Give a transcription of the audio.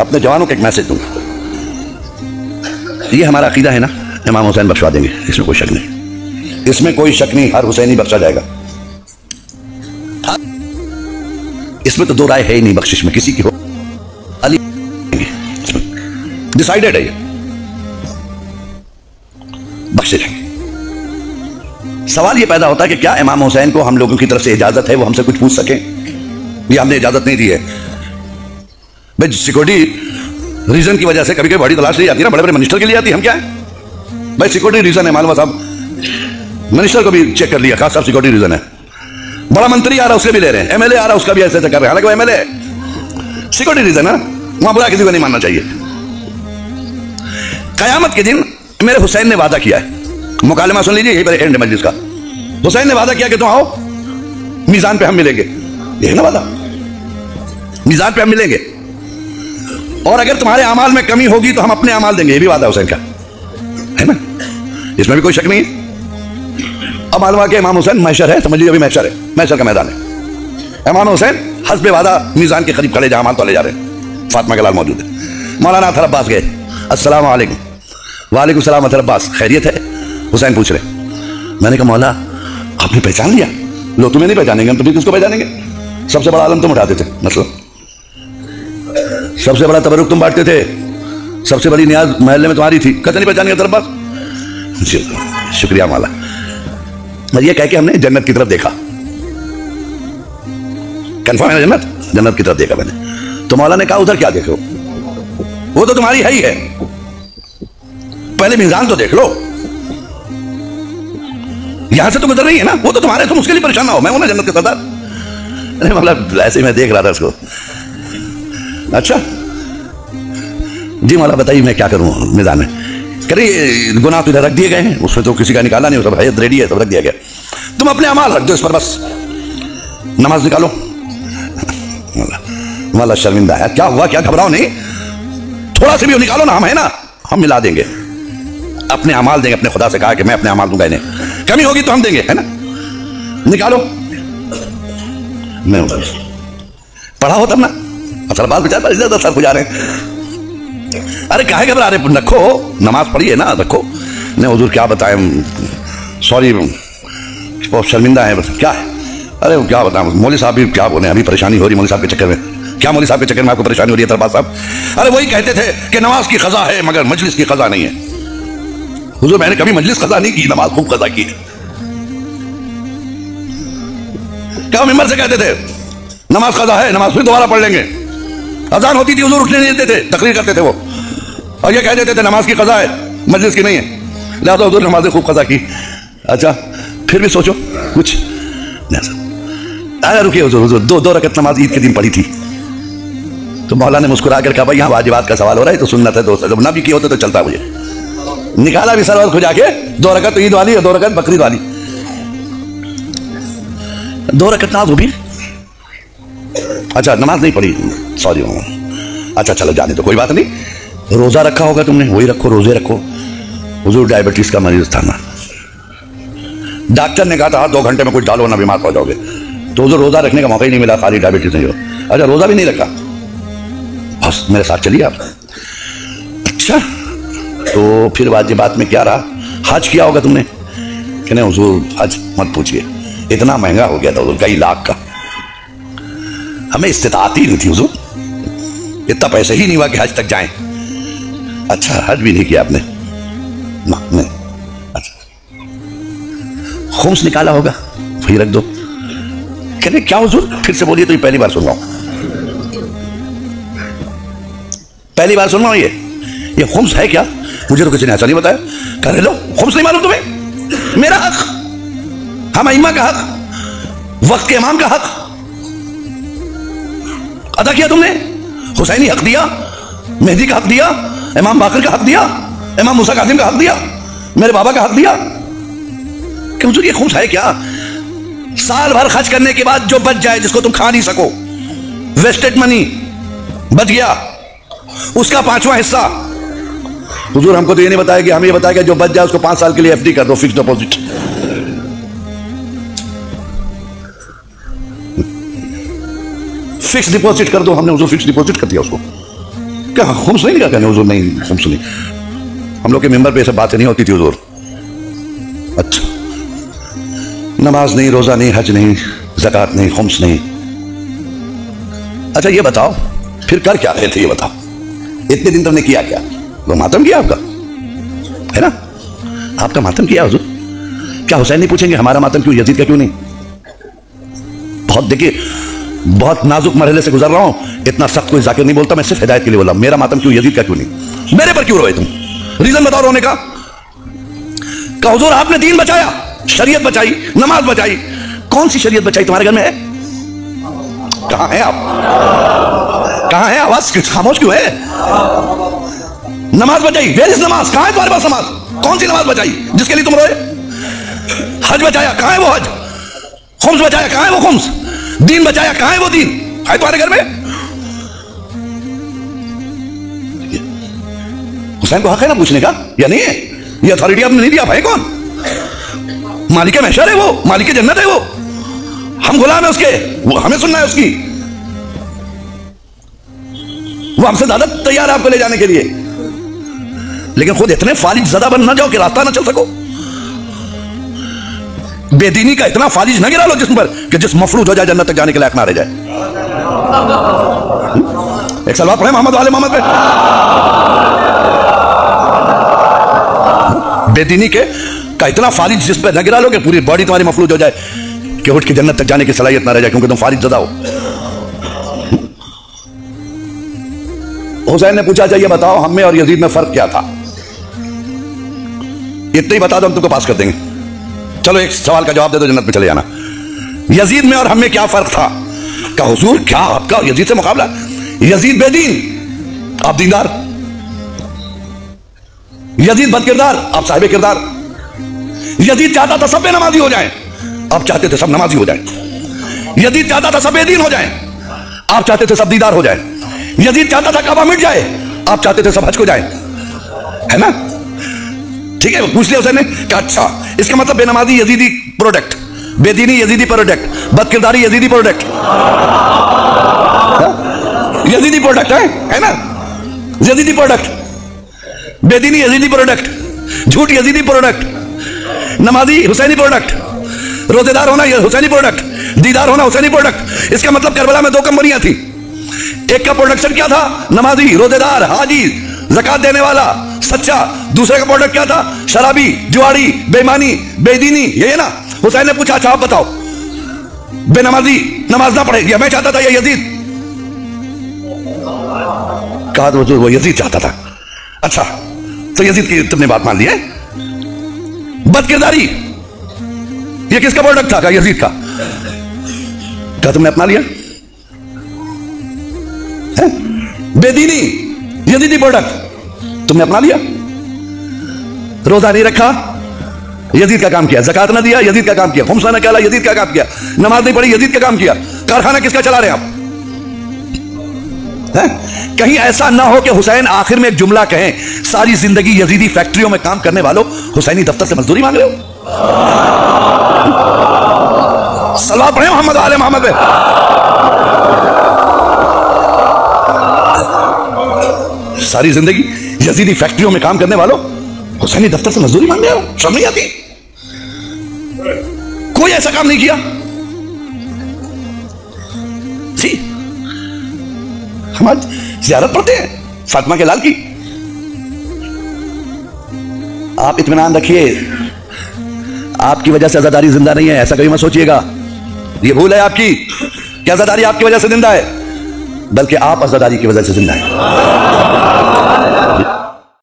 अपने जवानों को एक मैसेज दूंगा। ये हमारा अकीदा है ना, इमाम हुसैन बख्शवा देंगे, इसमें कोई शक नहीं, इसमें कोई शक नहीं, हर हुसैनी बख्शा जाएगा। इसमें तो दो राय है ही नहीं, बख्शिश में किसी की हो, अली डिसाइडेड है ये, बख्शिश। सवाल ये पैदा होता है कि क्या इमाम हुसैन को हम लोगों की तरफ से इजाजत है वो हमसे कुछ पूछ सकें? ये हमने इजाजत नहीं दी है भाई। सिक्योरिटी रीजन की वजह से कभी कभी बड़ी तलाश नहीं आती ना, बड़े बड़े मिनिस्टर के लिए आती, हम क्या है भाई, सिक्योरिटी रीजन है, मालूम साहब मिनिस्टर को भी चेक कर लिया, खास साहब सिक्योरिटी रीजन है, बड़ा मंत्री आ रहा है उसके भी ले रहे हैं, एमएलए आ रहा है उसका भी ऐसे ऐसे कर रहे हैं, हालांकि वो एमएलए सिक्योरिटी रीजन है, वहां बुरा किसी को नहीं मानना चाहिए। कयामत के दिन मेरे हुसैन ने वादा किया है, मुकालमा सुन लीजिए, यही पर एंड मजलिस का। हुसैन ने वादा किया कि तुम आओ मीजान पे हम मिलेंगे, यही ना वादा, मीजान पे हम मिलेंगे, और अगर तुम्हारे अमाल में कमी होगी तो हम अपने अमाल देंगे, ये भी वादा हुसैन का है ना, इसमें भी कोई शक नहीं है। अब मालूम के इमाम हुसैन महशर है, समझ लीजिए अभी महशर है, महशर का मैदान है, इमाम हुसैन हस्बे वादा मीजान के करीब खड़े, जहां अमाल तोले जा रहे हैं, फातिमा के लाल मौजूद है। मौलाना अतहर अब्बास गए, अस्सलाम वालेकुम। वालेकुम सलाम अतहर अब्बास, खैरियत है? हुसैन पूछ रहे। मैंने कहा मौला आपने पहचान लिया? लोग तुम्हें नहीं पहचानेंगे, हम तुम्हें किसको पहचानेंगे? सबसे बड़ा आलम तुम उठाते थे, मतलब सबसे बड़ा तबरुक तुम बांटते थे, सबसे बड़ी नियाज महल्ले में तुम्हारी थी, कहते नहीं पहचानेंगे अतहर अब्बास? शुक्रिया मौला। ये कह के हमने जन्नत की तरफ देखा, कंफर्म है जन्नत, जन्नत की तरफ देखा मैंने। तो मौला ने कहा उधर क्या देखो, वो तो तुम्हारी है ही है, पहले मीजान तो देख लो, यहां से तो गुजर रही है ना, वो तो तुम्हारे, तुम उसके लिए परेशान ना हो, मैं हूं ना जन्नत के सरदार। अरे मतलब ऐसे ही मैं देख रहा था उसको। अच्छा जी मौला बताइए मैं क्या करूं मीजान में? करिए गुनाह तो इधर रख दिए गए हैं, उसमें तो किसी का निकाला नहीं, सब हैत रेडी है, सब रख दिया गया, तुम अपने अमाल रख दो इस पर बस, नमाज निकालो। मौला शर्मिंदा है, क्या हुआ, क्या घबराओ नहीं, थोड़ा सा भी निकालो ना, हम है ना, हम मिला देंगे, अपने अमाल देंगे, अपने खुदा से कहा कि मैं अपने अमाल दूंगा इन्हें, कमी होगी तो हम देंगे, है ना, निकालो। मैं पढ़ा हो तब ना, असल बात बेचारा इधर सर गुजार रहे, अरे काहे घबरा रहे, रखो नमाज पढ़िए ना, रखो। नहीं हुजूर क्या बताएं, सॉरी बहुत शर्मिंदा है, बस क्या है, अरे क्या बताएं, मौलवी साहब भी क्या बोले, अभी परेशानी हो रही मौलवी साहब के चक्कर में। क्या मौलवी साहब के चक्कर में आपको परेशानी हो रही है तरबाज साहब? अरे वही कहते थे कि नमाज की खजा है मगर मजलिस की खजा नहीं है। हुजूर मैंने कभी मजलिस खजा नहीं की, नमाज खूब खजा की है। क्या मिंबर से कहते थे नमाज खजा है, नमाज फिर दोबारा पढ़ लेंगे, अजान होती थी हुजूर उठने नहीं देते थे, तकरीर करते थे वो, और ये कह देते थे नमाज की खजा है मजलिस की नहीं है, लिहाजा हुजूर नमाज खूब खजा की। अच्छा फिर भी सोचो कुछ, अरे रुकिए हुजूर, दो रकत नमाज ईद के दिन पढ़ी थी। तो मौला ने मुस्कुरा कर कहा भाई यहाँ वाजिबात का सवाल हो रहा है, तो सुन्नत है, दोस्त जब ना भी किए होते तो चलता मुझे। निकाला भी सरवर खुजा के, 2 रकत तो ईद वाली और 2 रकत बकरीद वाली, 2 रकत नमाज होगी। अच्छा नमाज नहीं पढ़ी, सॉरी। अच्छा चलो जाने तो कोई बात नहीं, रोजा रखा होगा तुमने, वही रखो, रोजे रखो। हुजूर डायबिटीज का मरीज था ना, डॉक्टर ने कहा था 2 घंटे में कुछ डालो ना बीमार पड़ जाओगे, तो हुजूर रोजा रखने का मौका ही नहीं मिला, खाली डायबिटीज नहीं हो। अच्छा रोजा भी नहीं रखा, बस मेरे साथ चलिए आप। अच्छा तो फिर वाजिबात में क्या रहा? हज किया होगा तुमने कि नहीं? हुजूर हज मत पूछिए, इतना महंगा हो गया था हुजूर, कई लाख का, हमें इस्तिताअत ही नहीं थी हुजूर, इतना पैसे ही नहीं हुआ कि हज तक जाएं। अच्छा हज भी नहीं किया आपने ना? नहीं। अच्छा खुम्स निकाला होगा, वही रख दो। कहते क्या हुजूर? फिर से बोलिए, तो ये पहली बार सुन रहा हूं, पहली बार सुन रहा हूं। ये खुम्स है क्या? मुझे तो किसी ने ऐसा नहीं बताया। कह रहे लो खुम्स नहीं मालूम तुम्हें? मेरा हक, हम इमाम का हक, वक्त के इमाम का हक अदा किया तुमने, हुसैनी हक दिया, मेहदी का हक दिया, इमाम बाकर का हक दिया, इमाम मूसा कासिम का हक दिया, मेरे बाबा का हक दिया। कि हुजूर ये खुम्स है क्या? साल भर खर्च करने के बाद जो बच जाए, जिसको तुम खा नहीं सको, वेस्टेड मनी बच गया, उसका 5वां हिस्सा। हुजूर हमको तो ये नहीं बताया कि, हमें ये बताया कि जो बच जाए उसको 5 साल के लिए एफडी कर दो, फिक्स डिपॉजिट। फिक्स डिपॉजिट कर दो, हमने हुजूर फिक्स डिपॉजिट कर दिया उसको। क्या खुम्स नहीं क्या कहने हुजूर? नहीं खुम्स नहीं, हम लोग के मेंबर पे ये सब बातें नहीं होती थी हुजूर। अच्छा, नमाज नहीं, रोजा नहीं, हज नहीं, ज़कात नहीं, खुम्स नहीं। अच्छा ये बताओ फिर कर क्या रहे थे, ये बताओ इतने दिन तुमने किया क्या? वो मातम किया आपका, है ना? आपका मातम किया हुजूर। क्या हुसैन नहीं पूछेंगे हमारा मातम क्यों, यजीद का क्यों नहीं? बहुत देखिए, बहुत नाजुक मरहले से गुजर रहा हूं, इतना सख्त कोई जाकिर नहीं बोलता, मैं सिर्फ हिदायत के लिए बोला। मेरा मातम क्यों, यजीद का क्यों नहीं? मेरे पर क्यों रोए तुम? रीजन बताओ रोने का। हुजूर आपने दीन बचाया, शरीयत बचाई, नमाज बचाई। कौन सी शरीयत बचाई तुम्हारे घर में है? कहां है आप? कहां है? आवाज खामोश क्यों है? नमाज बचाई, वेयर इज नमाज? कहां है तुम्हारे पास नमाज? कौन सी नमाज बचाई जिसके लिए तुम रोए? हज बचाया, कहां है वो हज? खुम्स बचाया, कहां है वो खुम्स? दीन बचाया, कहां है वो दीन? है तुम्हारे घर में? हुसैन को हक है ना पूछने का, या नहीं है? ये अथॉरिटी आपने नहीं दिया, भाई कौन? मालिक महशर है वो, मालिक जन्नत है वो, हम गुलाम है उसके, वो हमें सुनना है उसकी। वो हमसे ज्यादा तैयार है आपको ले जाने के लिए, लेकिन खुद इतने फालिज ज़दा बन ना जाओ कि रास्ता ना चल सको। बेदीनी का इतना फालिज ना गिरा लो जिस्म पर कि जिस्म मफरूज हो जाए, जन्नत तक जाने के लायक ना रह जाए। एक सलवात पढ़े मोहम्मद वाले मोहम्मद पे। बेदीनी के का इतना फालिज जिस्म पे न गिरा लो कि पूरी बॉडी तुम्हारी मफलूज हो जाए कि उठ के जन्नत तक जाने की सलाहियत ना रह जाए, क्योंकि तुम फालिज ज़दा हो। हुसैन ने पूछा, चाहिए बताओ हम में और यजीद में फर्क क्या था? इतना ही बता दो, हम तुमको पास कर देंगे। चलो एक सवाल का जवाब दे दो, जन्नत में चले जाना। यजीद में और हम में क्या फर्क था? का हुजूर क्या आपका और यजीद से मुकाबला? यजीद बेदीन, आप दीनदार। यजीद बदकिरदार, आप साहिब किरदार। यजीद चाहता था सब बेनमाजी हो जाएं, आप चाहते थे सब नमाजी हो जाएं। यजीद चाहता था सब बेदीन हो जाएं, आप चाहते थे सब दीदार हो जाएं। यजीद चाहता था काबा मिट जाए, आप चाहते थे सब हज को जाए, है ना? ठीक है, पूछ लिया उसने क्या? अच्छा, इसका मतलब बेनमाजी यजीदी प्रोडक्ट, बेदीनी यजीदी प्रोडक्ट, बदकिरदारी यजीदी प्रोडक्ट, यजीदी प्रोडक्ट है ना? यजीदी प्रोडक्ट, बेदीनी यजीदी प्रोडक्ट, झूठ यजीदी प्रोडक्ट, नमाजी हुसैनी प्रोडक्ट, रोजेदार होना हुसैनी प्रोडक्ट, दीदार होना हुसैनी प्रोडक्ट। इसका मतलब करबला में दो कंपनियां थी, एक का प्रोडक्शन क्या था? नमाजी, रोजेदार, हाजी, ज़कात देने वाला, सच्चा। दूसरे का प्रोडक्ट क्या था? शराबी, जुआड़ी, बेईमानी, बेदीनी। ये है ना? हुसैन ने पूछा, अच्छा आप बताओ, बेनमाजी नमाज ना पढ़े, ये मैं चाहता था या यजीद? कहा तो वो यजीद चाहता था। अच्छा, तो यजीद की तुमने बात मान ली है। बदकिरदारी, ये किसका प्रोडक्ट था? यजीद का। क्या तुमने अपना लिया? बेदीनी यजीदी प्रोडक्ट तुमने अपना लिया। रोजा नहीं रखा, यजीद का काम किया। ज़कात ना दिया, यजीद का काम किया। खुम्स ना निकाला, यजीद का काम किया। नमाज नहीं पढ़ी, यजीद का काम किया। कारखाना किसका चला रहे आप? कहीं ऐसा ना हो कि हुसैन आखिर में एक जुमला कहें, सारी जिंदगी यजीदी फैक्ट्रियों में काम करने वालों, हुसैनी दफ्तर से मजदूरी मांग रहे हो। सलाह पढ़े मोहम्मद आले मोहम्मद पे। सारी जिंदगी यजीदी फैक्ट्रियों में काम करने वालों, हुसैनी दफ्तर से मजदूरी मांग रहे हो। शर्म नहीं आती? कोई ऐसा काम नहीं किया। जी, हम आज ज़ियारत पढ़ते हैं फातिमा के लाल की। आप इत्मीनान रखिए, आपकी वजह से अज़ादारी जिंदा नहीं है, ऐसा कभी मत सोचिएगा। ये भूल है आपकी कि अज़ादारी आपकी वजह से जिंदा है, बल्कि आप अज़ादारी की वजह से जिंदा है।